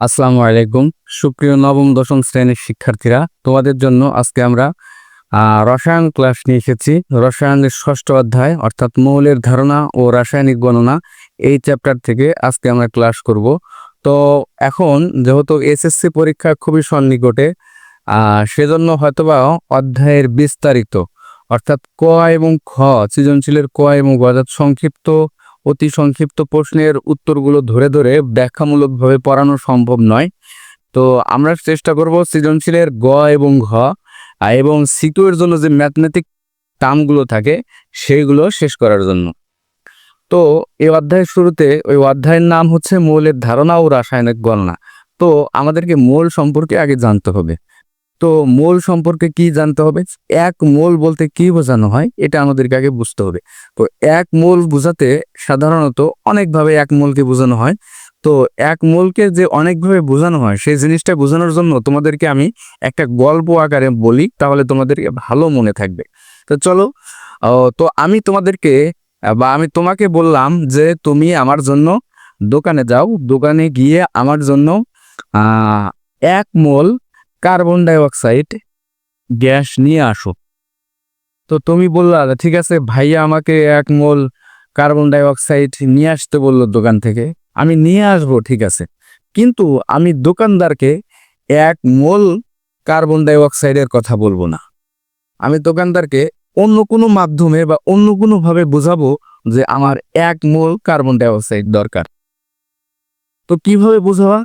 আসসালামু আলাইকুম। সুপ্রিয় নবম দশম শ্রেণীর শিক্ষার্থীরা, তোমাদের জন্য আজকে আমরা রসায়ন ক্লাস নিয়ে এসেছি। রসায়নের ষষ্ঠ অধ্যায় অর্থাৎ মৌলের ধারণা ও রাসায়নিক গণনা, এই চ্যাপ্টার থেকে আজকে আমরা ক্লাস করব। তো এখন যেহেতু এসএসসি পরীক্ষা খুবই সন্নিকটে, সেজন্য হয়তোবা অধ্যায়ের বিস্তারিত অর্থাৎ ক এবং খ, সৃজনশীলের ক এবং গ অর্থাৎ সংক্ষিপ্ত, অতি সংক্ষিপ্ত প্রশ্নের উত্তরগুলো ধরে ধরে ব্যাখ্যামূলকভাবে পড়ানো সম্ভব নয়। তো আমরা চেষ্টা করব সৃজনশীলের গ এবং ঘ এবং সিকিউ এর জন্য যে ম্যাথমেটিক টার্মগুলো থাকে সেইগুলো শেষ করার জন্য। তো এই অধ্যায়ের শুরুতে ওই অধ্যায়ের নাম হচ্ছে মৌলের ধারণা ও রাসায়নিক গণনা। তো আমাদেরকে মোল সম্পর্কে আগে জানতে হবে। তো মোল সম্পর্কে কি জানতে হবে? এক মোল বলতে কি বোঝানো হয় এটা আমাদেরকে আগে বুঝতে হবে। তো এক মোল বোঝাতে সাধারণত অনেকভাবে এক মোলকে বোঝানো হয়। তো এক মোলকে যে অনেকভাবে বোঝানো হয় সেই জিনিসটা বোঝানোর জন্য তোমাদেরকে আমি একটা গল্প আকারে বলি, তাহলে তোমাদেরকে ভালো মনে থাকবে। তো চলো, তো আমি তোমাদেরকে বা আমি তোমাকে বললাম যে তুমি আমার জন্য দোকানে যাও, দোকানে গিয়ে আমার জন্য আহ 1 মোল কার্বন ডাই অক্সাইড গ্যাস নিয়ে আসো। তো তুমি বললা ঠিক আছে ভাইয়া, আমাকে 1 মোল কার্বন ডাই অক্সাইড নিয়ে আসতে বললো দোকান থেকে, আমি নিয়ে আসবো, ঠিক আছে। কিন্তু আমি দোকানদারকে 1 মোল কার্বন ডাই অক্সাইডের কথা বলবো না। আমি দোকানদারকে অন্য কোনো মাধ্যমে বা অন্য কোনো ভাবে বোঝাবো যে আমার 1 মোল কার্বন ডাই অক্সাইড দরকার। তো কিভাবে বোঝাবা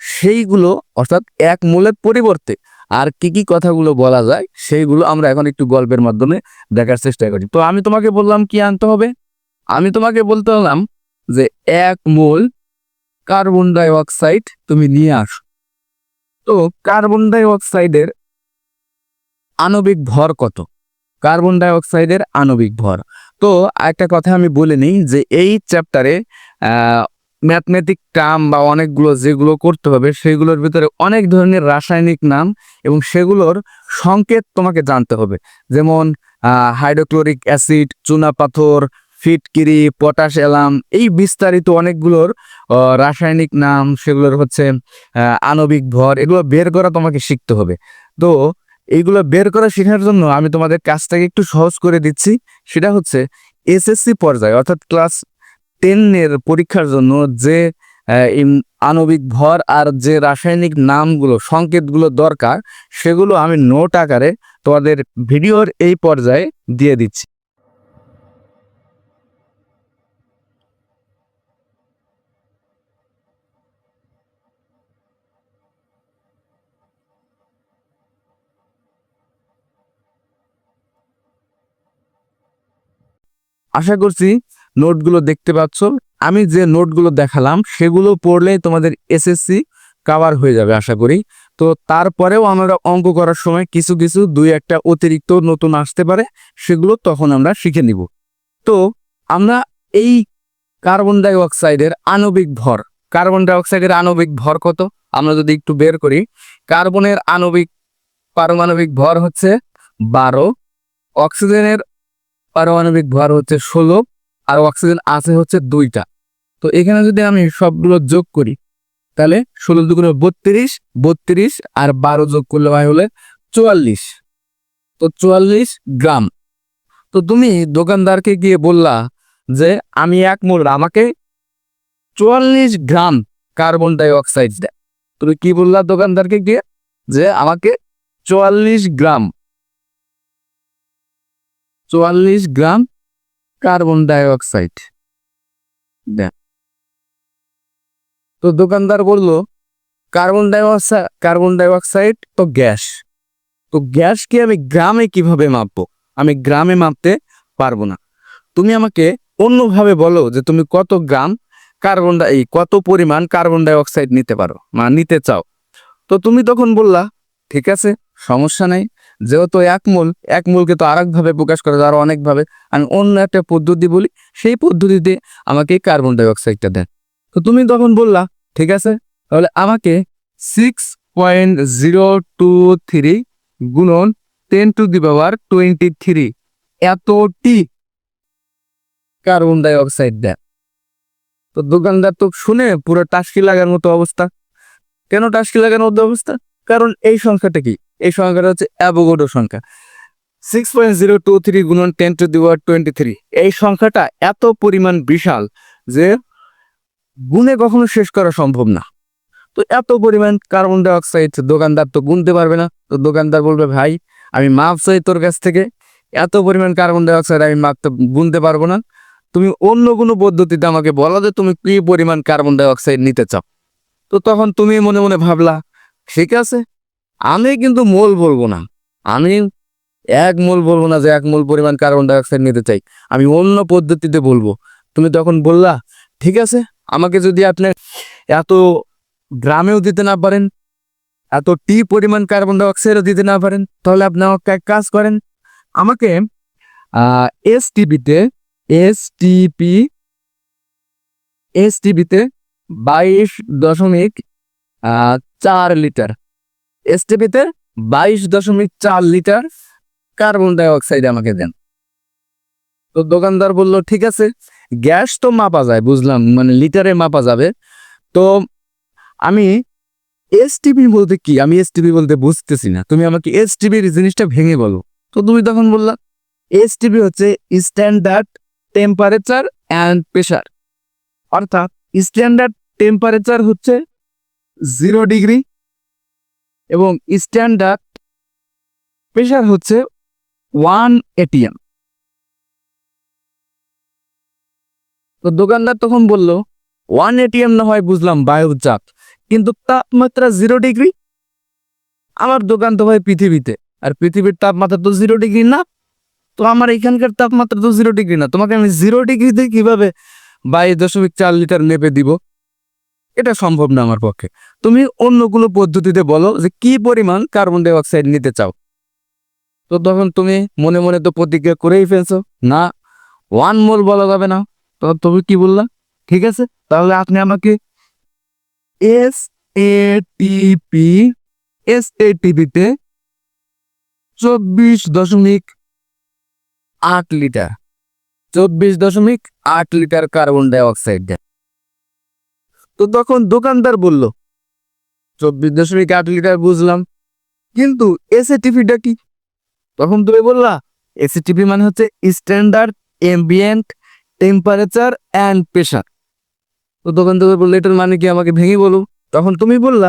সেইগুলো, অর্থাৎ 1 মোলের পরিবর্তে আর কি কি কথাগুলো বলা যায় সেইগুলো আমরা এখন একটু গল্পের মাধ্যমে দেখার চেষ্টা করি। তো আমি তোমাকে বললাম কি আনতে হবে, আমি তোমাকে বলতে হলাম যে 1 মোল কার্বন ডাই অক্সাইড তুমি নিয়ে আসো। তো কার্বন ডাই অক্সাইডের আণবিক ভর কত? কার্বন ডাই অক্সাইডের আণবিক ভর। তো একটা কথা আমি বলে নিই যে এই চ্যাপ্টারে ম্যাথমেটিক টার্ম বা অনেকগুলো যেগুলো করতে হবে সেগুলোর ভিতরে অনেক ধরনের রাসায়নিক নাম এবং সেগুলোর সংকেত তোমাকে জানতে হবে। যেমন হাইড্রোক্লোরিক অ্যাসিড, চুনা পাথর, ফিটকিরি, পটাশ অ্যালাম, এই বিস্তারিত অনেকগুলোর রাসায়নিক নাম, সেগুলোর হচ্ছে আণবিক ভর, এগুলো বের করা তোমাকে শিখতে হবে। তো এইগুলো বের করা শেখার জন্য আমি তোমাদের কাজটাকে একটু সহজ করে দিচ্ছি। সেটা হচ্ছে এসএসসি পর্যায়ে অর্থাৎ ক্লাস 10-এর পরীক্ষার জন্য যে আণবিক ভর আর যে রাসায়নিক নামগুলো, সংকেতগুলো দরকার, সেগুলো আমি নোট আকারে তোমাদের ভিডিওর এই পর্যায়ে দিয়ে দিচ্ছি। আশা করছি নোটগুলো দেখতে পাচ্ছ। আমি যে নোটগুলো দেখালাম সেগুলো পড়লেই তোমাদের এসএসসি কভার হয়ে যাবে আশা করি। তো তারপরেও আমরা অঙ্ক করার সময় কিছু কিছু দুই একটা অতিরিক্ত নতুন আসতে পারে, সেগুলো তখন আমরা শিখে নিব। তো আমরা এই কার্বন ডাই অক্সাইডের আণবিক ভর, কার্বন ডাই অক্সাইডের আণবিক ভর কত আমরা যদি একটু বের করি, কার্বনের আণবিক পারমাণবিক ভর হচ্ছে 12, অক্সিজেনের পারমাণবিক ভর হচ্ছে 16, আর অক্সিজেন আছে হচ্ছে 2টা। তো এখানে যদি আমি সবগুলো যোগ করি তাহলে 16 দুগুণে 32, 32 আর 12 যোগ করলে হয় হলে 44। তো 44 গ্রাম। তো তুমি দোকানদারকে গিয়ে বললা যে আমি 1 মোল, আমাকে 44 গ্রাম কার্বন ডাই অক্সাইড দেয়। তুমি কি বললা দোকানদারকে গিয়ে? যে আমাকে 44 গ্রাম, 44 গ্রাম কার্বন ডাই অক্সাইড দেন। তো দোকানদার বলল কার্বন ডাই অক্সাইড তো গ্যাস, তো গ্যাসকে আমি গ্রামে কিভাবে মাপবো? আমি গ্রামে মাপতে পারবো না। তুমি আমাকে অন্যভাবে বলো যে তুমি কত গ্রাম কত পরিমাণ কার্বন ডাই অক্সাইড নিতে পারো, নিতে চাও। তো তুমি তখন বললা ঠিক আছে, সমস্যা নাই, যেহেতু 1 মোল, 1 মোলকে তো আর ভাবে প্রকাশ করা যায়, আরো অনেকভাবে, আমি অন্য একটা পদ্ধতি বলি, সেই পদ্ধতিতে আমাকে কার্বন ডাই অক্সাইডটা দেন। তো তুমি তখন বললা ঠিক আছে, তাহলে আমাকে 6.023 গুণন 10⁻23 এতটি কার্বন ডাই অক্সাইড দেন। তো দোকানদার তো শুনে পুরো টাসকি লাগার মতো অবস্থা। কেন টাসকি লাগানো অবস্থা? কারণ এই সংখ্যাটা কি? এই সংখ্যাটা হচ্ছে অ্যাভোগাড্রো সংখ্যা। 6.023 গুণন 10⁻23। এই সংখ্যাটা এত পরিমাণ বিশাল যে গুণে কখনো শেষ করা সম্ভব না। তো এত পরিমাণ কার্বন ডাই অক্সাইড দোকানদার তো গুনতে পারবে না। তো দোকানদার বলবে, ভাই আমি মাপ চাই তোর কাছ থেকে, এত পরিমাণ কার্বন ডাই অক্সাইড আমি মাপতে গুনতে পারবো না। তুমি অন্য কোনো পদ্ধতিতে আমাকে বলো যে তুমি কি পরিমাণ কার্বন ডাই অক্সাইড নিতে চাও। তো তখন তুমি মনে মনে ভাবলা, ঠিক আছে, আমি কিন্তু মোল বলবো না, আমি 1 মোল বলবো না যে 1 মোল পরিমাণ কার্বন ডাই অক্সাইড নিতে চাই, আমি অন্য পদ্ধতিতে বলবো। তুমি তখন বললা, ঠিক আছে, আমাকে যদি আপনি এত গ্রামেও দিতে না পারেন, এত পরিমাণ কার্বন ডাই অক্সাইডও দিতে না পারেন, তাহলে আপনি আমাকে এক কাজ করেন, আমাকে এসটিপিতে এসটিপিতে 22.4 litre, এসটিপিতে 22.4 litre carbon die oxide আমাকে দেন। তো দোকানদার বলল, ঠিক আছে, গ্যাস তো মাপা যায়, বুঝলাম, মানে লিটারে মাপা যাবে। তো আমি এসটিপি বলতে কি, আমি এসটিপি বলতে বুঝতেছি না, তুমি আমাকে এসটিপির জিনিসটা ভেঙে বলো। তো তুমি তখন বললা, এসটিপি হচ্ছে স্ট্যান্ডার্ড টেম্পারেচার অ্যান্ড প্রেশার, অর্থাৎ স্ট্যান্ডার্ড টেম্পারেচার হচ্ছে 0 ডিগ্রি এবং স্ট্যান্ডার্ড প্রেশার হচ্ছে 1 atm। তো দোকানদার তখন বলল, 1 atm না হয় বুঝলাম বায়ুর চাপ, কিন্তু তাপমাত্রা 0 ডিগ্রি। আমার দোকান তো ভাই পৃথিবীতে, আর পৃথিবীর তাপমাত্রা তো 0 ডিগ্রি না। তো আমার এখানকার তাপমাত্রা তো 0 ডিগ্রি না, তোমাকে আমি 0 ডিগ্রিতে কিভাবে 22.4 লিটার মেপে দিব? এটা সম্ভব না আমার পক্ষে। তুমি অন্য কোনো পদ্ধতিতে বলো যে কি পরিমাণ কার্বন ডাই অক্সাইড নিতে চাও। তো তখন তুমি মনে মনে তো প্রতিজ্ঞা করেই ফেলছো, না 1 মোল বলা যাবে না। তো তুমি কি বললা, ঠিক আছে, তাহলে আপনি আমাকে এসএটিপিতে 24.8 litre 24.8 litre carbon die oxide দেন। তো তখন দোকানদার বলল, 24.8 লিটার বুঝলাম, কিন্তু এসএটিপিটা কি? তখন তুমি বললা, এসএটিপি মানে হচ্ছে standard ambient temperature and pressure. তো দোকানদার বললো, এটার মানে কি, আমাকে ভেঙে বলো। তখন তুমি বললা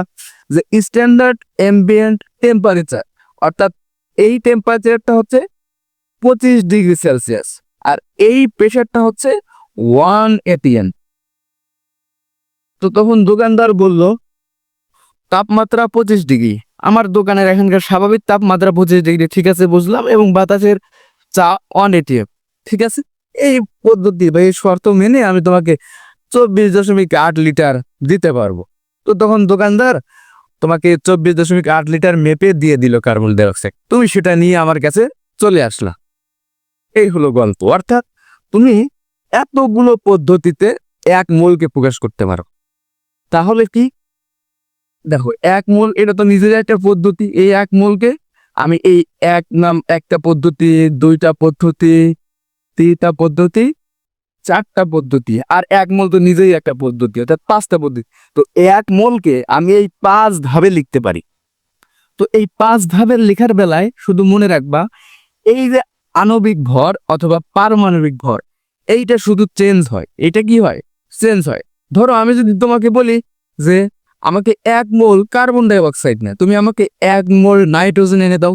যে স্ট্যান্ডার্ড এম্বিয়েন্ট টেম্পারেচার, অর্থাৎ এই টেম্পারেচারটা হচ্ছে 25°C, আর এই প্রেশারটা হচ্ছে 1 atm। তো তখন দোকানদার বলল, তাপমাত্রা 25 ডিগ্রি, আমার দোকানের এখানকার স্বাভাবিক তাপমাত্রা 25 ডিগ্রি, ঠিক আছে বুঝলাম, এবং বাতাসের চাপ 1 atm, ঠিক আছে। এই পদ্ধতি বা এই শর্ত মেনে আমি তোমাকে 24.8 লিটার দিতে পারবো। তো তখন দোকানদার তোমাকে 24.8 লিটার মেপে দিয়ে দিল কার্বন ডাই অক্সাইড, তুমি সেটা নিয়ে আমার কাছে চলে আসলা। এই হলো গল্প। অর্থাৎ তুমি এতগুলো পদ্ধতিতে 1 মোলকে প্রকাশ করতে পারো। তাহলে কি, দেখো 1 মোল এটা তো নিজের একটা পদ্ধতি। এই 1 মোলকে আমি এই একটা পদ্ধতি, 2টা পদ্ধতি, 3টা পদ্ধতি, 4টা পদ্ধতি, আর 1 মোল তো নিজেই একটা পদ্ধতি, অর্থাৎ 5টা পদ্ধতি। তো 1 মোলকে আমি এই 5 ধাপে লিখতে পারি। তো এই 5 ধাপের লেখার বেলায় শুধু মনে রাখবা, এই যে আণবিক ভর অথবা পারমাণবিক ভর, এইটা শুধু চেঞ্জ হয়। এটা কি হয়? চেঞ্জ হয়। ধরো আমি যদি তোমাকে বলি যে আমাকে 1 মোল কার্বন ডাই অক্সাইড না, তুমি আমাকে 1 মোল নাইট্রোজেন এনে দাও,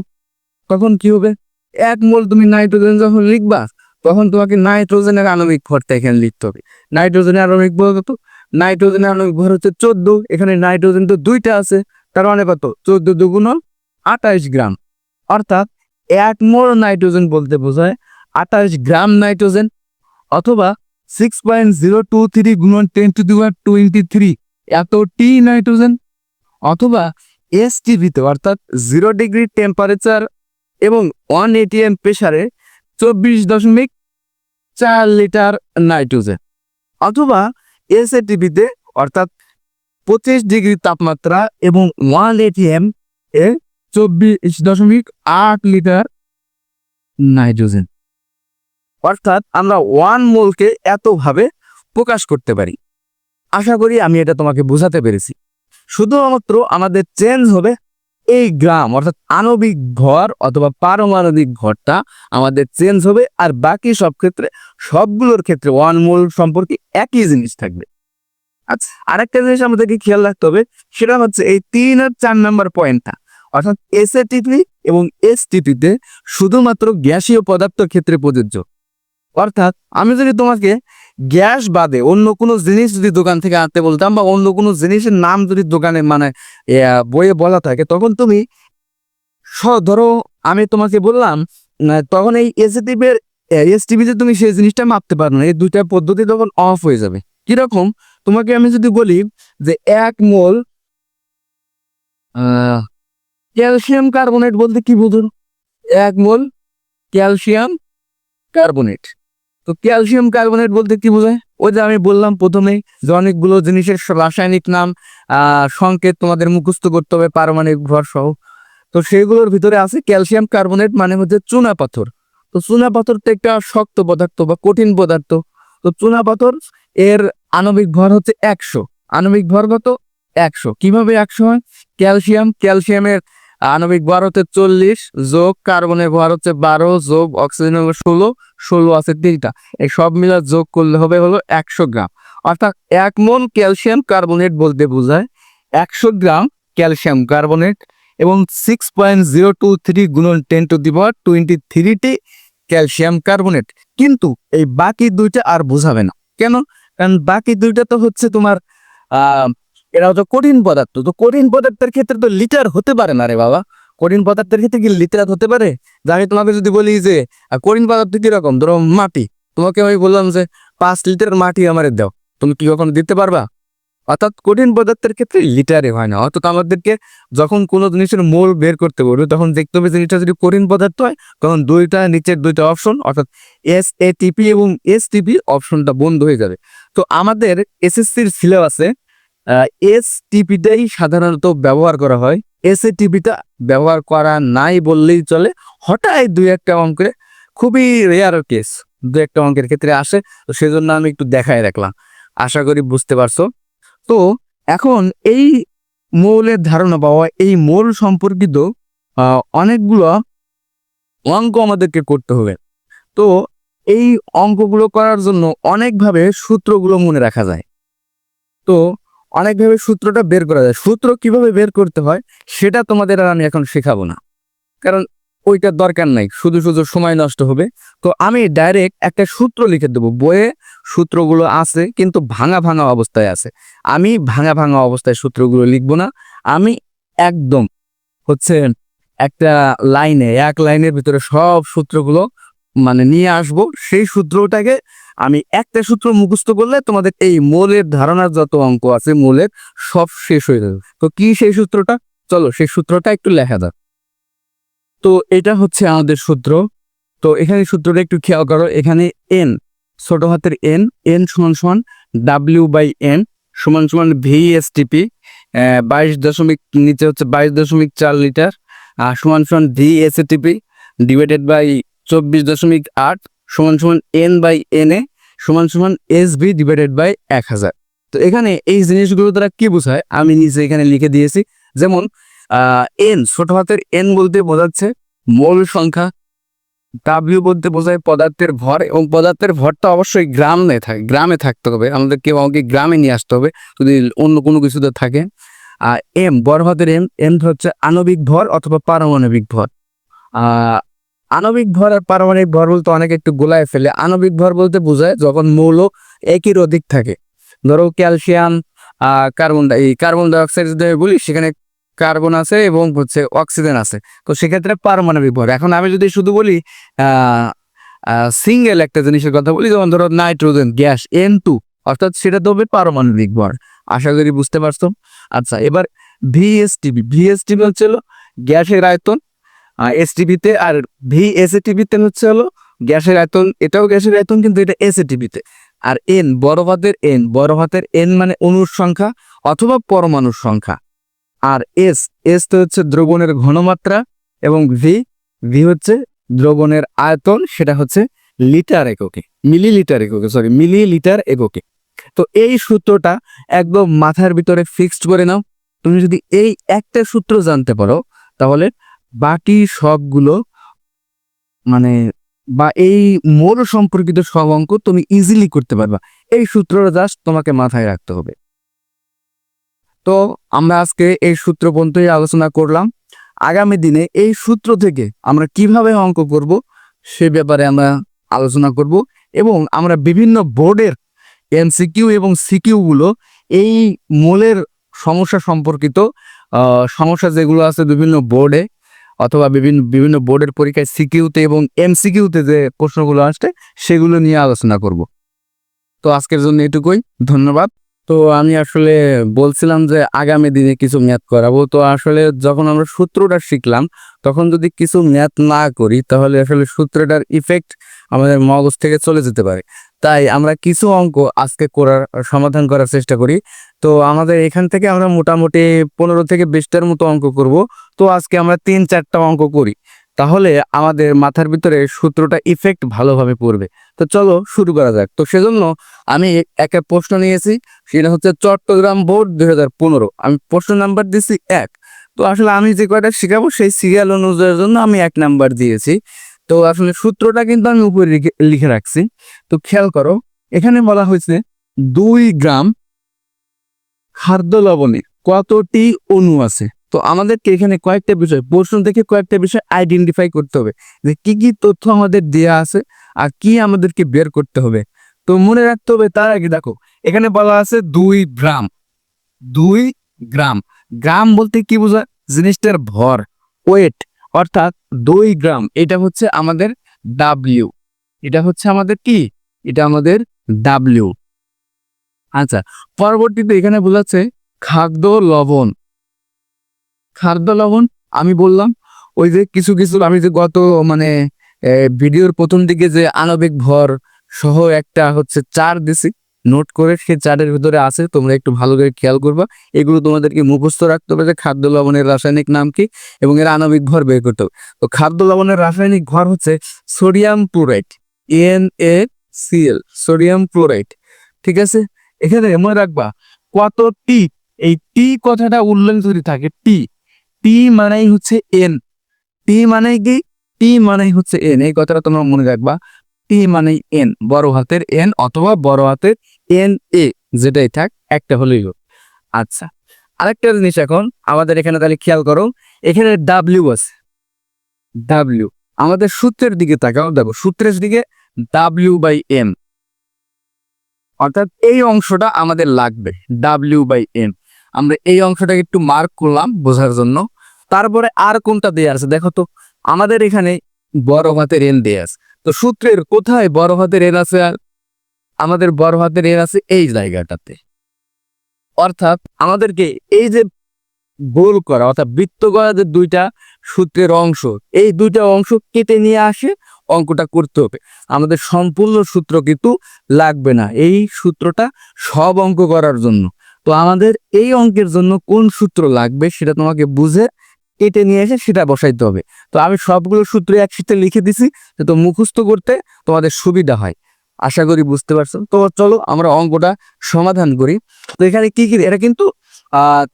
তখন কি হবে? 1 মোল তুমি নাইট্রোজেন যখন লিখবা, তখন তোমাকে নাইট্রোজেনের আণবিক ভরটা এখানে লিখতে হবে। নাইট্রোজেনের আণবিক ভর কত? নাইট্রোজেনের আণবিক ভর হচ্ছে 14। এখানে নাইট্রোজেন তো 2টা আছে, তার মানে কত? 14 দুগুণ 28 গ্রাম। অর্থাৎ 1 মোল নাইট্রোজেন বলতে বোঝায় 28 গ্রাম নাইট্রোজেন, অথবা 6.023 গুণন 10⁻23 এত নাইট্রোজেন, অথবা এসটিভিতে অর্থাৎ 0 ডিগ্রি টেম্পারেচার এবং 1 atm প্রেসারে 24.4 লিটার নাইট্রোজেন, অথবা এসএটিভিতে অর্থাৎ 25 ডিগ্রি তাপমাত্রা এবং 1 atm এ 24.8 লিটার নাইট্রোজেন। অর্থাৎ আমরা 1 মোলকে এতভাবে প্রকাশ করতে পারি। আশা করি আমি এটা তোমাকে বোঝাতে পেরেছি। শুধুমাত্র আমাদের চেঞ্জ হবে এই গ্রাম, অর্থাৎ আণবিক ভর অথবা পারমাণবিক ভরটা আমাদের চেঞ্জ হবে, আর বাকি সব ক্ষেত্রে সবগুলোর ক্ষেত্রে ওয়ান মোল সম্পর্কে একই জিনিস থাকবে। আচ্ছা, আরেকটা জিনিস আমাদেরকে খেয়াল রাখতে হবে, সেটা হচ্ছে এই 3 আর 4 নাম্বার পয়েন্টটা, অর্থাৎ এসএটিপি এবং এসটিপিতে শুধুমাত্র গ্যাসীয় পদার্থের ক্ষেত্রে প্রযোজ্য। অর্থাৎ আমি যদি তোমাকে গ্যাস বাদে অন্য কোনো জিনিস যদি দোকান থেকে আনতে বলতাম, বা অন্য কোনো জিনিসের নাম যদি দোকানে মানে বইয়ে বলা থাকে, তখন তুমি ধরো আমি তোমাকে বললাম, তখন এই এসটিপির এসটিপিতে তুমি সেই জিনিসটা মাপতে পারো না, এই দুইটা পদ্ধতি তখন অফ হয়ে যাবে। কিরকম, তোমাকে আমি যদি বলি যে 1 মোল ক্যালসিয়াম কার্বনেট বলতে কি বুঝুন, 1 মোল ক্যালসিয়াম কার্বনেট। তো ক্যালসিয়াম কার্বনেট বলতে কি বোঝায়, ওই যে আমি বললাম প্রথমেই যে অনেকগুলো জিনিসের রাসায়নিক নাম সংকেত তোমাদের মুখস্থ করতে হবে পারমাণবিক ভর সহ। তো সেগুলোর ভিতরে আছে ক্যালসিয়াম কার্বনেট, মানে হচ্ছে চুনা পাথর। তো চুনা পাথরটা একটা শক্ত পদার্থ বা কঠিন পদার্থ। তো চুনা পাথর এর আণবিক ভর হচ্ছে 100। আণবিক ভর কত? 100। কিভাবে 100 হয়? ক্যালসিয়ামের আণবিক ভর হচ্ছে 40, যোগ কার্বনের ভর হচ্ছে 12, যোগ অক্সিজেন হলো 16, 16 আছে 3টা, এই সব মিলা যোগ করলে হবে হলো 100 গ্রাম। অর্থাৎ 1 মোল ক্যালসিয়াম কার্বনেট বলতে বোঝায় 100 গ্রাম ক্যালসিয়াম কার্বনেট এবং 6.023 গুণন 10⁻23টি ক্যালসিয়াম কার্বনেট। কিন্তু এই বাকি দুইটা আর বোঝাবে না। কেন? কারণ বাকি দুইটা তো হচ্ছে তোমার এরা হচ্ছে কঠিন পদার্থ। তো কঠিন পদার্থের ক্ষেত্রে তো লিটার হতে পারে না রে বাবা। কঠিন পদার্থের ক্ষেত্রে কি লিটার হতে পারে? যে আমি তোমাকে যদি বলি যে কঠিন পদার্থ কিরকম, ধরো মাটি, তোমাকে আমি বললাম যে 5 লিটার মাটি আমারে দাও, তুমি কি কখনো দিতে পারবা? অর্থাৎ কঠিন পদার্থের ক্ষেত্রে লিটারে হয় না। অর্থাৎ আমাদেরকে যখন কোনো জিনিসের মোল বের করতে বলবে, তখন দেখতে হবে জিনিসটা যদি কঠিন পদার্থ হয়, তখন নিচের দুইটা অপশন, অর্থাৎ এসএটিপি এবং এসটিপি অপশনটা বন্ধ হয়ে যাবে। তো আমাদের এসএসসির সিলেবাসে এসটিপিটাই সাধারণত ব্যবহার করা হয়, এসএটিপিটা ব্যবহার করা নাই বললেই চলে। হঠাৎ 2-1টা অঙ্কে, খুবই রেয়ার কেস, 2-1টা অঙ্কের ক্ষেত্রে আসে। তো সেজন্য আমি একটু দেখাই রাখলাম, আশা করি বুঝতে পারছো। তো এখন এই মৌলের ধারণা পাওয়া, এই মৌল সম্পর্কিত অনেকগুলো অঙ্ক আমাদেরকে করতে হবে। তো এই অঙ্কগুলো করার জন্য অনেকভাবে সূত্রগুলো মনে রাখা যায়। তো অনেকভাবে সূত্রটা বের করা যায়। সূত্র কিভাবে বের করতে হয় সেটা তোমাদের আর আমি এখন শেখাবো না, কারণ ওইটার দরকার নাই, শুধু শুধু সময় নষ্ট হবে। তো আমি ডাইরেক্ট একটা সূত্র লিখে দেবো। বইয়ে সূত্রগুলো আছে কিন্তু ভাঙা ভাঙা অবস্থায় আছে। আমি ভাঙা ভাঙা অবস্থায় সূত্রগুলো লিখবো না, আমি একদম হচ্ছে একটা লাইনে, এক লাইনের ভিতরে সব সূত্রগুলো মানে নিয়ে আসব। সেই সূত্রটাকে আমি একটা সূত্র মুখস্থ করলে তোমাদের এই মৌলের ধারণার যত অঙ্ক আছে মৌলের সব শেষ হয়ে যাবে। তো কি সেই সূত্রটা? চলো সেই সূত্রটা একটু লেখা যাক। তো এটা হচ্ছে আমাদের সূত্র। তো এখানে সূত্রটা একটু খেয়াল করো, এখানে এন, ছোট হাতের এন, এন সমান সমান W/N সমান সমান VSTP 22 নিচে হচ্ছে 22.4 লিটার সমান সমান VSATP ডিভাইডেড বাই 24.8 সমান সমান N/Na সমান সমান SV ডিভাইডেড বাই 1000। তো এখানে এই জিনিসগুলো দ্বারা কি বোঝায় আমি নিচে এখানে লিখে দিয়েছি। যেমন এন, ছোট হাতের এন বলতে বোঝাচ্ছে মোল সংখ্যা, ডাব্লিউ বলতে বোঝায় পদার্থের ভর, এবং পদার্থের ভরটা অবশ্যই গ্রামে থাকতে হবে, আমাদেরকে গ্রামে নিয়ে আসতে হবে যদি অন্য কোনো কিছুতে থাকে। আর এম, বড় হাতের এম, এম হচ্ছে আণবিক ভর অথবা পারমাণবিক ভর। আণবিক ভর আর পারমাণবিক ভর বলতে অনেকে একটু গোলায় ফেলে। আণবিক ভর বলতে বোঝায় যখন মৌল একই অধিক থাকে। ধরো ক্যালসিয়াম কার্বন ডাইঅক্সাইড যদি বলি, সেখানে কার্বন আছে এবং হচ্ছে অক্সিজেন আছে, তো সেক্ষেত্রে পারমাণবিক ভর। এখন আমি যদি শুধু বলি সিঙ্গেল একটা জিনিসের কথা বলি, যেমন ধরো নাইট্রোজেন গ্যাস N2, অর্থাৎ সেটা তো হবে পারমাণবিক ভর। আশা করি বুঝতে পারছো। আচ্ছা, এবার ভিএসটিপি হচ্ছে হলো গ্যাসের আয়তন এসটিপিতে, আর ভিএসএটিপিতে হচ্ছে হলো গ্যাসের আয়তন, এটাও গ্যাসের আয়তন কিন্তু এটা এসএটিপিতে। আর এন, বড় হাতের এন মানে অণুর সংখ্যা অথবা পরমাণুর সংখ্যা। আর এস তো হচ্ছে দ্রবণের ঘনমাত্রা, এবং ভি হচ্ছে দ্রবণের আয়তন, সেটা হচ্ছে মিলিলিটার এককে। তো এই সূত্রটা একদম মাথার ভিতরে ফিক্সড করে নাও। তুমি যদি এই একটা সূত্র জানতে পারো তাহলে বাকি সবগুলো মানে বা এই মোল সম্পর্কিত সব অঙ্ক তুমি ইজিলি করতে পারবা। এই সূত্রটা জাস্ট তোমাকে মাথায় রাখতে হবে। তো আমরা আজকে এই সূত্র পর্যন্তই আলোচনা করলাম। আগামী দিনে এই সূত্র থেকে আমরা কিভাবে অঙ্ক করব সে ব্যাপারে আমরা আলোচনা করব, এবং আমরা বিভিন্ন বোর্ডের এমসিকিউ এবং সিকিউ গুলো এই মোলের সমস্যা সম্পর্কিত সমস্যা যেগুলো আছে বিভিন্ন বোর্ডে অথবা বিভিন্ন বিভিন্ন বোর্ডের পরীক্ষায় সিকিউতে এবং এমসিকিউতে যে প্রশ্নগুলো আসছে সেগুলো নিয়ে আলোচনা করব। তো আজকের জন্য এটুকুই, ধন্যবাদ। তো আমি আসলে বলছিলাম যে আগামী দিনে কিছু ম্যাথ করাবো। তো আসলে যখন আমরা সূত্রটা শিখলাম তখন যদি কিছু ম্যাথ না করি তাহলে আসলে সূত্রটার ইফেক্ট আমাদের মগজ থেকে চলে যেতে পারে। তাই আমরা কিছু অঙ্ক আজকে সমাধান করার চেষ্টা করি। তো আমাদের এখান থেকে আমরা মোটামুটি 15 থেকে 20টার মতো অঙ্ক করব। তো আজকে আমরা 3-4টা অঙ্ক করি, তাহলে আমাদের মাথার ভিতরে সূত্রটা ইফেক্ট ভালোভাবে পড়বে। তো চলো শুরু করা যাক। তো সেজন্য আমি একটা প্রশ্ন নিয়েছি, সেটা হচ্ছে চট্টগ্রাম বোর্ড 2015। আমি প্রশ্ন নাম্বার দিচ্ছি 1। তো আসলে আমি যে কয়টা শিখাবো সেই সিরিয়াল অনুযায়ীর জন্য আমি 1 নাম্বার দিয়েছি। তো আসলে সূত্রটা কিন্তু আমি উপরে লিখে রাখছি। তো খেয়াল করো, এখানে বলা হয়েছে 2 গ্রাম খাদ্য লবণে কতটি অণু আছে। তো আমাদেরকে এখানে কয়েকটা বিষয়, প্রশ্ন থেকে কয়েকটা বিষয় আইডেন্টিফাই করতে হবে যে কি কি তথ্য আমাদের দেয়া আছে আর কি আমাদেরকে বের করতে হবে। তো মনে রাখতে হবে তার আগে দেখো এখানে বলা আছে 2 গ্রাম। 2 গ্রাম, গ্রাম বলতে কি বোঝায়? জিনিসটার ভর, ওয়েট, অর্থাৎ 2 গ্রাম এটা হচ্ছে আমাদের ডাব্লিউ। এটা হচ্ছে আমাদের কি? এটা আমাদের ডাব্লিউ। আচ্ছা, পরবর্তীতে এখানে বোঝাচ্ছে খাদ্য লবণ। খাদ্য লবণ আমি বললাম ওই যে কিছু কিছু আমি যে গত মানে ভিডিওর প্রথম দিকে যে আণবিক ভর সহ একটা হচ্ছে চার দিছি নোট করে, সেই চারের ভিতরে আছে, তোমরা একটু ভালো করে খেয়াল করবা। এগুলো তোমাদেরকে মুখস্থ রাখতে হবে যে খাদ্য লবণের রাসায়নিক নাম কি এবং এর আণবিক ভর বের করতে হবে। তো খাদ্য লবণের রাসায়নিক ভর হচ্ছে sodium chloride, NaCl, sodium chloride. ঠিক আছে, এখানে মনে রাখবা কত টি, এই টি কথাটা উল্লেখ যদি থাকে টি, টি মানেই হচ্ছে এন। টি মানে কি? টি মানেই হচ্ছে এন, এই কথাটা তোমরা মনে রাখবা। টি মানেই এন, বড় হাতের এন অথবা বড় হাতের NA, যেটাই থাক একটা হলেই হোক। আচ্ছা, আরেকটা জিনিস এখন আমাদের এখানে তাহলে খেয়াল করো, এখানে ডাব্লিউ আছে। ডাব্লিউ, আমাদের সূত্রের দিকে তাকাও, দেখো সূত্রের দিকে W/M, অর্থাৎ এই অংশটা আমাদের লাগবে W/M। আমরা এই অংশটাকে একটু মার্ক করলাম বোঝার জন্য। তারপরে আর কোনটা দেয়া আছে দেখো তো, আমাদের এখানে বড় হাতের এন দেয়া আছে। তো সূত্রের কোথায় বড় হাতের এন আছে? আর আমাদের বড় হাতের এন আছে এই জায়গাটাতে। অর্থাৎ আমাদেরকে এই যে গোল করা অর্থাৎ বৃত্ত করা যে দুইটা সূত্রের অংশ, এই দুইটা অংশ কেটে নিয়ে আসে অঙ্কটা করতে হবে। আমাদের সম্পূর্ণ সূত্র কিন্তু লাগবে না এই সূত্রটা সব অঙ্ক করার জন্য। তো আমাদের এই অঙ্কের জন্য কোন সূত্র লাগবে সেটা তোমাকে বুঝে কেটে নিয়ে এসে সেটা বসাইতে হবে। তো আমি সবগুলো সূত্র একসাথে লিখে দিছি তো মুখস্থ করতে তোমাদের সুবিধা হয়। আশা করি বুঝতে পারছো। তো চলো আমরা অঙ্কটা সমাধান করি। তো এখানে কি কি, এটা কিন্তু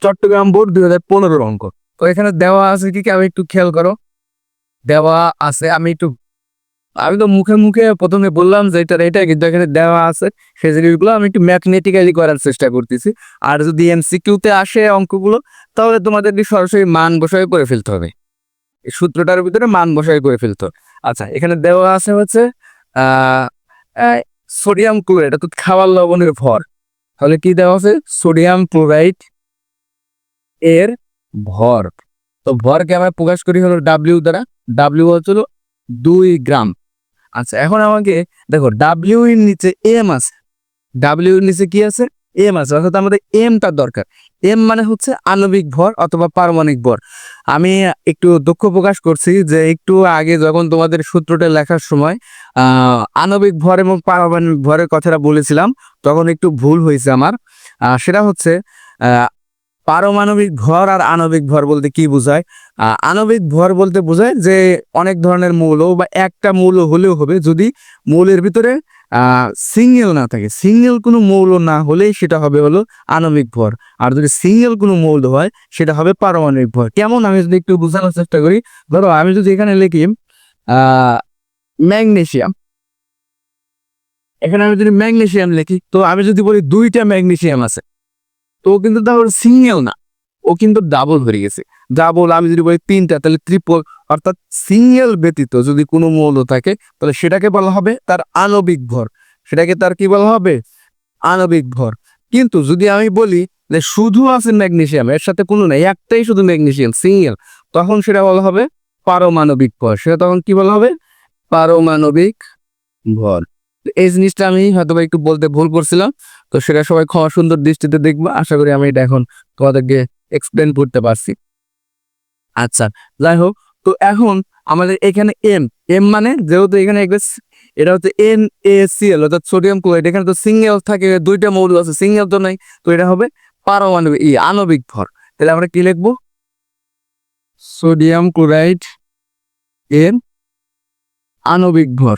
চট্টগ্রাম বোর্ড 2015 অঙ্ক। তো এখানে দেওয়া আছে কি কি আমি একটু খেয়াল করো, দেওয়া আছে আমি তো মুখে মুখে প্রথমে বললাম যে এটা কিন্তু এখানে দেওয়া আছে, সেই জিনিসগুলো আমি একটু ম্যাথমেটিক্যালি করার চেষ্টা করতেছি। আর যদি MCQতে আসে অঙ্কগুলো তাহলে তোমাদের সরাসরি মান বসাই করে ফেলতে হবে, এই সূত্রটার ভিতরে মান বসাই করে ফেলতে হবে। আচ্ছা, এখানে দেওয়া আছে হচ্ছে আহ সোডিয়াম ক্লোরাইড, অর্থাৎ খাবার লবণের ভর। তাহলে কি দেওয়া আছে? সোডিয়াম ক্লোরাইড এর ভর। তো ভরকে আমরা প্রকাশ করি হলো ডাব্লিউ দ্বারা। ডাব্লিউ হচ্ছিল 2 গ্রাম। আচ্ছা, এখন আমাকে দেখো ডাব্লিউ এর নিচে এম আছে, ডাব্লিউ এর নিচে কি আছে? এম আছে, অর্থাৎ আমাদের এমটা দরকার। এম মানে হচ্ছে আণবিক ভর অথবা পারমাণবিক ভর। আমি একটু দুঃখ প্রকাশ করছি যে একটু আগে যখন তোমাদের সূত্রটা লেখার সময় আণবিক ভর এবং পারমাণবিক ভরের কথাটা বলেছিলাম তখন একটু ভুল হয়েছে আমার। সেটা হচ্ছে পারমাণবিক ভর আর আণবিক ভর বলতে কি বোঝায়? আণবিক ভর বলতে বোঝায় যে অনেক ধরনের মৌল বা একটা মৌল হলেও হবে যদি মৌলের ভিতরে সিঙ্গেল না থাকে, সিঙ্গেল কোনো মৌল না হলেই সেটা হবে হলো আণবিক ভর। আর যদি সিঙ্গেল কোনো মৌল হয় সেটা হবে পারমাণবিক ভর। কেমন, আমি যদি একটু বোঝানোর চেষ্টা করি। ধরো আমি যদি এখানে লিখি ম্যাগনেসিয়াম, এখানে আমি যদি ম্যাগনেসিয়াম লিখি, তো আমি যদি বলি 2টা ম্যাগনেসিয়াম আছে, তো ও কিন্তু তাহলে সিঙ্গেল না, ও কিন্তু ডাবল হয়ে গেছে। ডাবল আমি যদি বলি 3টা, তাহলে ট্রিপল। অর্থাৎ সিঙ্গেল ব্যতীত যদি কোনো মৌল থাকে তাহলে সেটাকে বলা হবে তার আণবিক ভর, সেটাকে তার কি বলা হবে, আণবিক ভর। কিন্তু যদি আমি বলি যে শুধু আছে ম্যাগনেসিয়াম, এর সাথে কোনো নাই, একটাই শুধু ম্যাগনেসিয়াম সিঙ্গেল, তখন সেটা বলা হবে পারমাণবিক ভর। সেটা তখন কি বলা হবে, পারমাণবিক ভর। এই জিনিসটা আমি হয়তো একটু বলতে ভুল করছিলাম, তো সেটা সবাই ক্ষমা সুন্দর দৃষ্টিতে দেখবো। আশা করি আমি এটা এখন তোমাদেরকে এক্সপ্লেন করতে পারছি। আচ্ছা, যাই হোক, তো এখন আমাদের এখানে এম, এম মানে যেহেতু এখানে এটা হচ্ছে NaCl অর্থাৎ সোডিয়াম ক্লোরাইড, এখানে তো সিঙ্গেল থাকে, 2টা মৌল আছে, সিঙ্গেল তো নাই, তো এটা হবে পারমাণবিক আণবিক ভর। তাহলে আমরা কি লিখবো, সোডিয়াম ক্লোরাইড এর আণবিক ভর।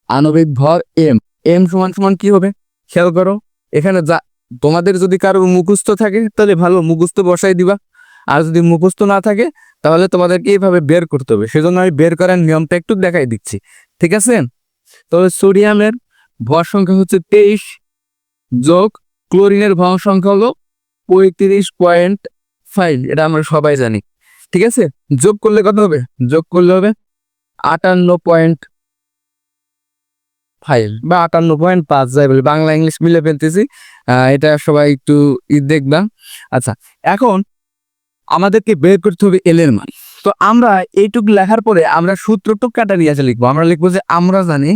আণবিক ভর এম, এম সমান সমান কি হবে, খেয়াল করো এখানে যা, তোমাদের যদি কারোর মুখস্থ থাকে তাহলে ভালো, মুখস্থ বসাই দিবা। আর যদি মুখস্থ না থাকে তাহলে তোমাদেরকে এইভাবে বের করতে হবে, সেজন্য আমি বের করার নিয়মটা একটু দেখাই দিচ্ছি, ঠিক আছে। তবে সোডিয়ামের ভর সংখ্যা হচ্ছে 23 যোগ ক্লোরিনের ভর সংখ্যা হলো 35.5, এটা আমরা সবাই জানি, ঠিক আছে। যোগ করলে কত হবে, যোগ করলে হবে 58.5 বা 58.5, যাই বলি, বাংলা ইংলিশ মিলে ফেলতেছি, এটা সবাই একটু দেখবা। আচ্ছা, এখন আমাদেরকে বের করতে হবে এল এর মান। তো আমরা এইটুকু লেখার পরে আমরা সূত্রটুকু কাটা নিয়ে আসে লিখবো। আমরা লিখবো যে আমরা জানি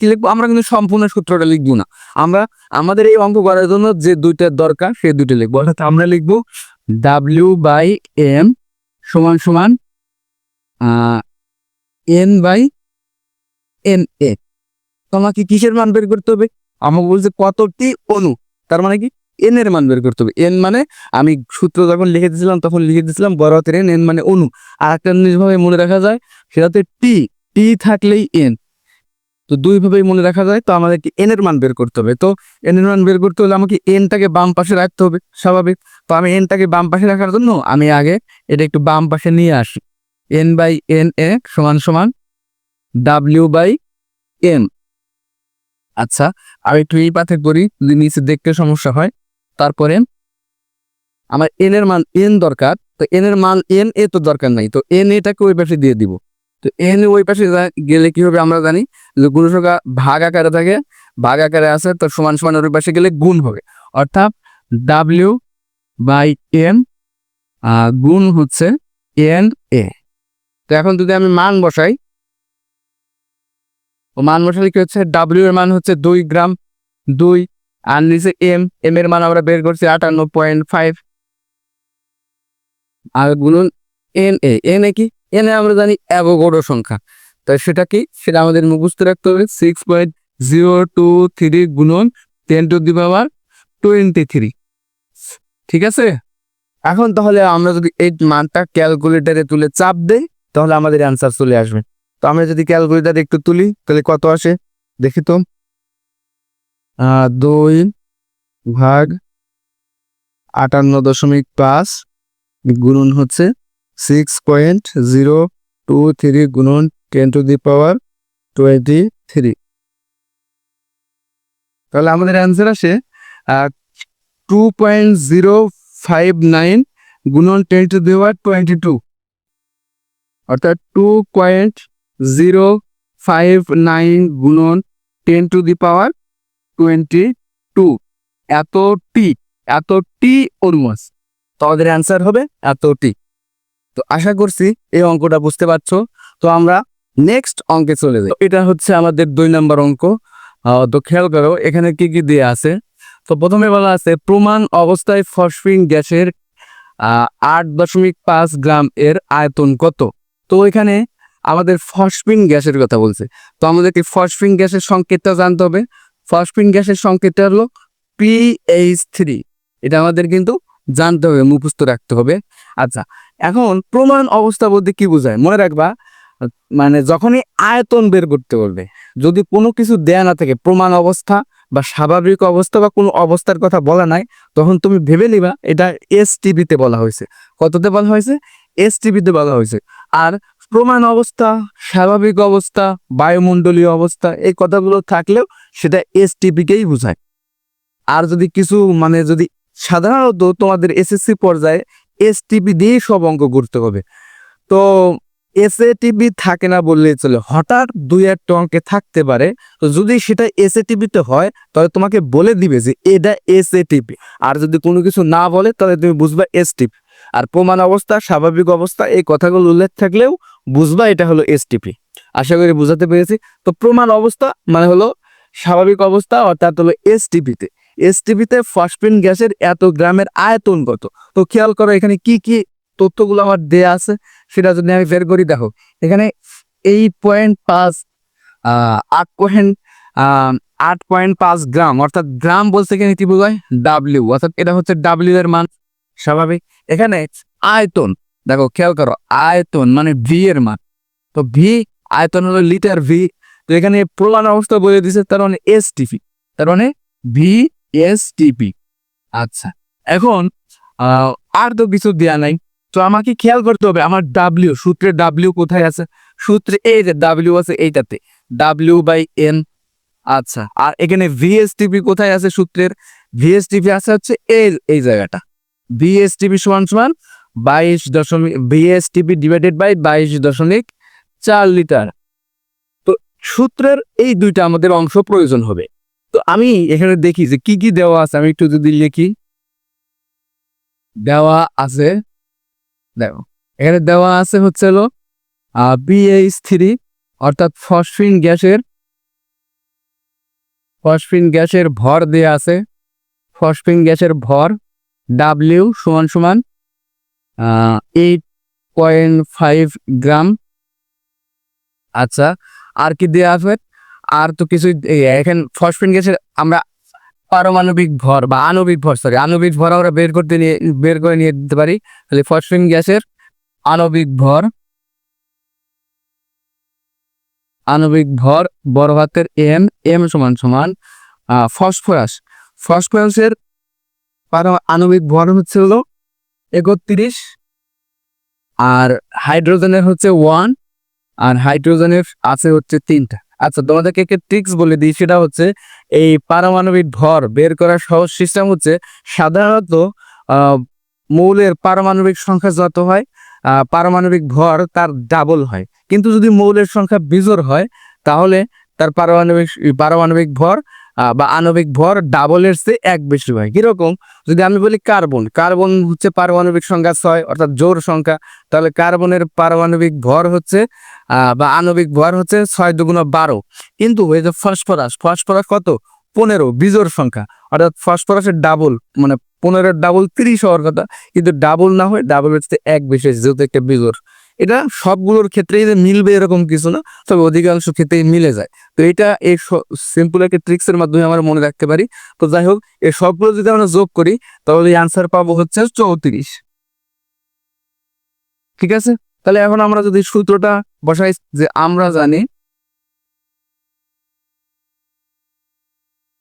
কি লিখবো, আমরা কিন্তু সম্পূর্ণ সূত্রটা লিখবো না, আমরা আমাদের এই অঙ্ক করার জন্য যে 2টা দরকার সেই 2টা লিখবো। অর্থাৎ আমরা লিখবো W/M সমান সমান N/Na। তোমাকে কিসের মান বের করতে হবে, আমাকে বলছে কতটি অণু, তার মানে কি এন এর মান বের করতে হবে। এন মানে আমি সূত্র যখন লিখে দিয়েছিলাম তখন লিখে দিয়েছিলাম বড় হাতের এন, এন মানে অণু। আর একটা জিনিসভাবে মনে রাখা যায়, সেটাতে টি, টি থাকলেই এন, তো 2ভাবেই মনে রাখা যায়। তো আমাদেরকে এন এর মান বের করতে হবে। তো এন এর মান বের করতে হলে আমাকে এনটাকে বাম পাশে রাখতে হবে, স্বাভাবিক। তো আমি এনটাকে বাম পাশে রাখার জন্য আমি আগে এটা একটু বাম পাশে নিয়ে আসি। N/Na সমান সমান W/M। আচ্ছা, আমি একটু এই পাথে করি যদি নিচে দেখতে সমস্যা হয়। তারপরে আমার এন এর মান এন দরকার, তো এন এর মান এন এ তো দরকার নাই, তো এন এটাকে ওই পাশে দিয়ে দিব। তো এন ওই পাশে গেলে কি হবে, আমরা জানি যে গুণসংখ্যা ভাগ আকারে থাকে, ভাগ আকারে আছে, তো সমান সমান ওই পাশে গেলে গুণ হবে। অর্থাৎ W/M গুণ হচ্ছে Na। তো এখন যদি আমি মান বসাই, ও মান বসালে কি হচ্ছে, W এর মান হচ্ছে 2 গ্রাম, 2, আর নিচে এম, এম এর মান আমরা বের করছি 58.5, আর গুণন Na। Na কি, Na আমরা জানি অ্যাভোগাড্রো সংখ্যা, তাই সেটা কি, সেটা আমাদের মুখস্থ রাখতে হবে 6.023 গুণন 10⁻23। ঠিক আছে। এখন তাহলে আমরা যদি এই মানটা ক্যালকুলেটারে তুলে চাপ দেই তাহলে আমাদের অ্যান্সার চলে আসবে। তো আমরা যদি ক্যালকুলেটারে একটু তুলি তাহলে কত আসে দেখি তো, 2/58.5 গুণন হচ্ছে 6.023 গুণন 10⁻23। তাহলে আমাদের অ্যান্সার আসে 2.059 গুণন 10⁻22, অর্থাৎ 2.059 গুণন 10⁻22। এতটি অনুমাস, তোমাদের অ্যান্সার হবে এতটি। তো আশা করছি এই অঙ্কটা বুঝতে পারছো। তো আমরা নেক্সট অঙ্কে চলে যাই। এটা হচ্ছে আমাদের 2 নম্বর অঙ্ক। তো খেয়াল করো এখানে কি কি দেয়া আছে। তো প্রথমে বলা আছে প্রমাণ অবস্থায় ফসফিন গ্যাসের 8.5 গ্রাম এর আয়তন কত। তো এখানে আমাদের ফসফিন গ্যাসের কথা বলছে, তো আমাদেরকে ফসফিন গ্যাসের সংকেতটা জানতে হবে। ফসফিন গ্যাসের সংকেতটা হলো PH3, এটা আমাদের কিন্তু জানতে হবে, মুখস্থ রাখতে হবে। আচ্ছা, এখন প্রমাণ অবস্থা বলতে কি বোঝায় মনে রাখবা, মানে যখনই আয়তন বের করতে বলবে, যদি কোনো কিছু দেয়া না থাকে, প্রমাণ অবস্থা বা স্বাভাবিক অবস্থা বা কোনো অবস্থার কথা বলা নাই, তখন তুমি ভেবে নিবা এটা এসটিপিতে বলা হয়েছে। কততে বলা হয়েছে? এসটিপিতে বলা হয়েছে। আর প্রমাণ অবস্থা, স্বাভাবিক অবস্থা, বায়ুমণ্ডলীয় অবস্থা, এই কথাগুলো থাকলেও সেটা এসটিপিকেই বোঝায়। আর যদি কিছু মানে যদি সাধারণত তোমাদের এসএসসি পর্যায়ে এসটিপি দিয়েই সব অঙ্ক করতে হবে। তো এসএটিপি থাকে না বললেই চলে, হঠাৎ দুই একটা অঙ্কে থাকতে পারে। তো যদি সেটা এসএটিপিতে হয় তাহলে তোমাকে বলে দিবে যে এটা এসএটিপি, আর যদি কোনো কিছু না বলে তাহলে তুমি বুঝবা এসটিপি। আর প্রমাণ অবস্থা, স্বাভাবিক অবস্থা, এই কথাগুলো উল্লেখ থাকলেও বুঝবা এটা হলো এসটিপি। আশা করি বুঝাতে পেরেছি। তো প্রমাণ অবস্থা মানে হলো স্বাভাবিক অবস্থা, অর্থাৎ হলো এসটিপিতে। এসটিপিতে ফসফিন গ্যাসের এত গ্রামের আয়তন কত। তো খেয়াল করো এখানে কি কি তথ্যগুলো আমার দেয়া আছে সেটা যদি আমি বের করি, দেখো এখানে 8.5 8.5 গ্রাম, অর্থাৎ গ্রাম বলতে এখানে কি বোঝায়? ডাব্লিউ, অর্থাৎ এটা হচ্ছে ডাব্লিউ এর মান। স্বাভাবিক। এখানে আয়তন, দেখো খেয়াল করো, আয়তন মানে ভি এর মান। তো ভি, আয়তন হলো লিটার ভি। তো এখানে প্রমাণ অবস্থা বলে দিছে, তার মানে এসটিপি, তার মানে ভি এসটিপি। আচ্ছা, এখন আর তো কিছু দেয়া নাই, তো আমাকে খেয়াল করতে হবে আমার ডাব্লিউ, সূত্রে ডাব্লিউ কোথায় আছে? সূত্রে এই যে ডাব্লিউ আছে এইটাতে, ডাব্লিউ বাই এন। আচ্ছা, আর এখানে ভিএসটিপি কোথায় আছে সূত্রের? ভিএসটিপি আছে হচ্ছে এই জায়গাটা। ভিএসটিপি সমান সমান 22 ভিএসটিপি ডিভাইডেড বাই 22.4 লিটার। তো সূত্রের এই দুইটা আমাদের অংশ প্রয়োজন হবে। তো আমি এখানে দেখি যে কি কি দেওয়া আছে, আমি একটু যদি লিখি। দেওয়া আছে, দেখো এখানে দেওয়া আছে হচ্ছে হলো BH3, অর্থাৎ ফসফিন গ্যাসের ভর দেয়া আছে। ফসফিন গ্যাসের ভর ডাব্লিউ সমান সমান 8.5 গ্রাম। আচ্ছা, আর কি দেয়া আছে? আর তো কিছু, এখানে ফসফিন গ্যাসের আমরা পারমাণবিক ভর বা আণবিক ভর, আণবিক ভর আমরা বের করে নিয়ে দিতে পারি। তাহলে ফসফিন গ্যাসের আণবিক ভর, বড় হাতের এম, সমান সমান ফসফরাসের আণবিক ভর হচ্ছে হলো 31, আর হাইড্রোজেনের হচ্ছে 1, আর হাইড্রোজেনের আছে হচ্ছে 3টা। আচ্ছা, তোমাদেরকে একটা ট্রিক্স বলে দিই, সেটা হচ্ছে এই পারমাণবিক ভর বের করার সহজ সিস্টেম হচ্ছে, সাধারণত মৌলের পারমাণবিক সংখ্যা যত হয় পারমাণবিক ভর তার ডাবল হয়। কিন্তু যদি মৌলের সংখ্যা বিজোড় হয় তাহলে তার পারমাণবিক ভর বা আণবিক ভর ডাবলের চেয়ে 1 বেশি হয়। কিরকম? যদি আমি বলি কার্বন হচ্ছে পারমাণবিক সংখ্যা 6, অর্থাৎ জোড় সংখ্যা, তাহলে কার্বনের পারমাণবিক ভর হচ্ছে বা আণবিক ভর হচ্ছে 6 দুগুণ 12। কিন্তু এই যে ফসফরাস কত? 15, বিজোড় সংখ্যা, অর্থাৎ ফসফরাসের ডাবল মানে 15-এর ডাবল 30 হওয়ার কথা, কিন্তু ডাবল না হয় ডাবলের চেয়ে 1 বেশি হয়েছে, যেহেতু একটা বিজোড়। এটা সবগুলোর ক্ষেত্রেই যে মিলবে এরকম কিছু না, তবে অধিকাংশ ক্ষেত্রেই মিলে যায়। তো এটা এই সিম্পল একটা ট্রিক্সের মাধ্যমে আমরা মনে রাখতে পারি। তো যাই হোক, এই সবগুলো যদি আমরা যোগ করি তাহলে আনসার পাবো হচ্ছে 34। ঠিক আছে, তাহলে এখন আমরা যদি সূত্রটা বসাই, যে আমরা জানি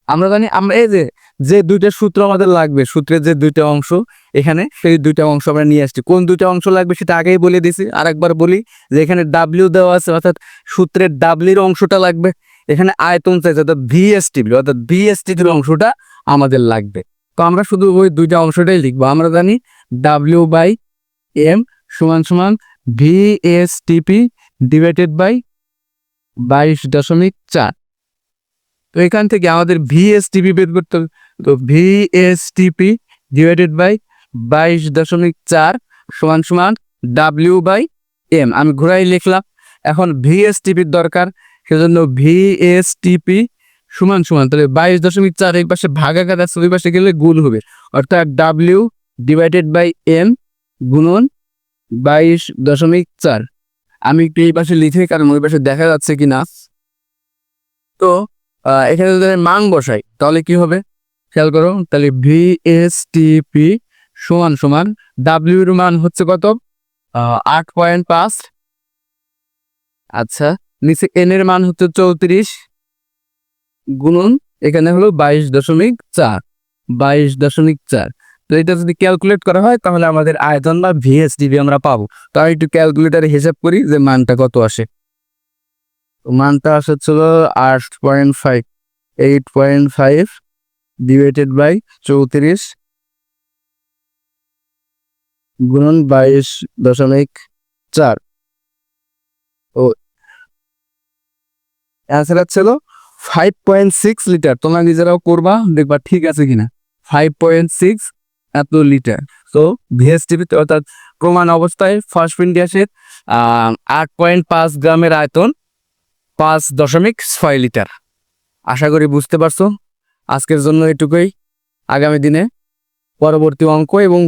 আমরা এই যে দুইটা সূত্র আমাদের লাগবে, সূত্রের যে দুইটা অংশ এখানে, সেই দুইটা অংশ আমরা নিয়ে আসছি। কোন দুইটা অংশ লাগবে সেটা আগেই বলে দিছি, আরেকবার বলি যে এখানে ডাব্লিউ দেওয়া আছে, অর্থাৎ সূত্রের ডাব্লিউর অংশটা লাগবে। এখানে আয়তন চাইছে, অর্থাৎ ভিএসটিপি, অর্থাৎ ভিএসটিপির অংশটা আমাদের লাগবে। তো আমরা শুধু ওই দুইটা অংশটাই লিখবো। আমরা জানি ডাব্লিউ বাই এম সমান সমান ভিএসটিপি ডিভাইডেড বাই 22.4। তো এখান থেকে আমাদের ভিএসটিপি বের করতে হবে। তো ভিএসটিপি ডিভাইডেড বাই 22.4 সমান সমান ডাব্লিউ বাই এম। আমি ঘুরাই লিখলাম। এখন ভিএসটিপির দরকার, সেজন্য ভিএসটিপি সমান সমান, তাহলে 22.4 এই পাশে ভাগাকার আছে, ওই পাশে গেলে গুণ হবে, অর্থাৎ ডাব্লিউ ডিভাইডেড বাই এম গুণন 22.4। আমি একটু এই পাশে লিখে, কারণ ওই পাশে দেখা যাচ্ছে কিনা। তো এখানে যদি মান বসাই তাহলে কি হবে খেয়াল করো, তাহলে ভিএসটিপি সমান সমান ডাব্লিউ এর মান হচ্ছে কত 8.5। আচ্ছা, নিচে এন এর মান হচ্ছে 34 গুণন এখানে হলো 22.4। 22.4। তো এটা যদি ক্যালকুলেট করা হয় তাহলে আমাদের আয়তন বা ভিএসডিবি আমরা পাবো। তো আমি একটু ক্যালকুলেটারে হিসাব করি যে মানটা কত আসে। মানটা আসছিল 8.5, 8.5 ডিভাইডেড বাই 34 গুণন 22.4। ও অ্যান্সার ছিল 5.6 লিটার। তোমরা নিজেরাও করবা, দেখবা ঠিক আছে কিনা। 5.6 এত লিটার। তো ভিএসটিভি অর্থাৎ প্রমাণ অবস্থায় ফসফিন গ্যাসের 8.5 গ্রামের আয়তন 5.6 লিটার। আশা করি বুঝতে পারছো। আজকের জন্য এটুকুই। আগামী দিনে পরবর্তী অঙ্ক এবং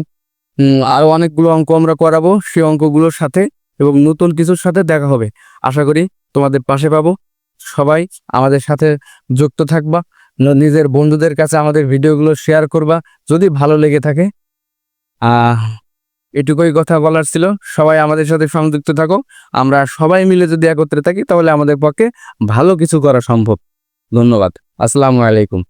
আরও অনেকগুলো অঙ্ক আমরা করাবো, সেই অঙ্কগুলোর সাথে এবং নতুন কিছুর সাথে দেখা হবে। আশা করি তোমাদের পাশে পাবো। সবাই আমাদের সাথে যুক্ত থাকবা, নিজের বন্ধুদের কাছে আমাদের ভিডিওগুলো শেয়ার করবা যদি ভালো লেগে থাকে। এটুকুই কথা বলার ছিল। সবাই আমাদের সাথে সংযুক্ত থাকো। আমরা সবাই মিলে যদি একত্রে থাকি তাহলে আমাদের পক্ষে ভালো কিছু করা সম্ভব। ধন্যবাদ। আসসালামু আলাইকুম।